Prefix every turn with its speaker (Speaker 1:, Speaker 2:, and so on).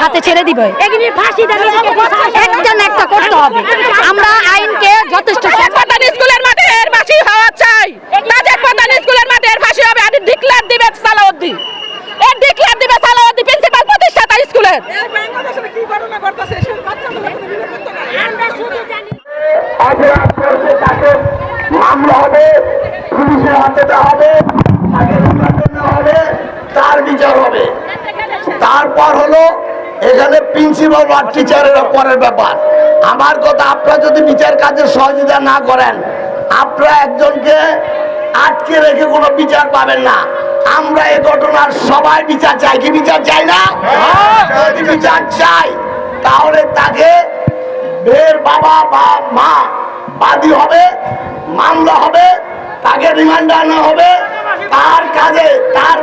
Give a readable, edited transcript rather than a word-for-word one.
Speaker 1: হাতে ছেড়ে দিবে। একটা না একটা করতে হবে। আমরা আইনকে যথেষ্ট
Speaker 2: স্কুলের মাঠে এর ফাঁসি হওয়া চাই। তাজেক প্রধান স্কুলের মাঠে এর ফাঁসি হবে। আর ডিক্লেয়ার দিবে সালাউদ্দিন, এর ডিক্লেয়ার দিবে সালাউদ্দিন প্রিন্সিপাল প্রতিষ্ঠাতা স্কুলের।
Speaker 3: কি ঘটনা ঘটছে সেই বাচ্চাগুলো কোনো নিরাপত্তা নাই।
Speaker 4: আমরা শুধু জানি
Speaker 5: অপরাধ করতে তাকে মামলা হবে, পুলিশের হাতে দেওয়া হবে, তাকে নির্বাচন হবে, তার বিচার হবে। তারপর হলো এখানে প্রিন্সিপাল বা টিচারের পরের ব্যাপার। আমার কথা, আপনারা যদি বিচার কাজে সহযোগিতা না করেন, আপনারা একজনকে আটকে রেখে কোনো বিচার পাবেন না। আমরা এই ঘটনার সবাই বিচার চাই। কি বিচার চাই না? যদি বিচার চাই তাহলে তাকে মেয়ের বাবা বা মা বাদী হবে, মামলা হবে, তাকে রিমান্ডে আনা হবে, তার কাজে তার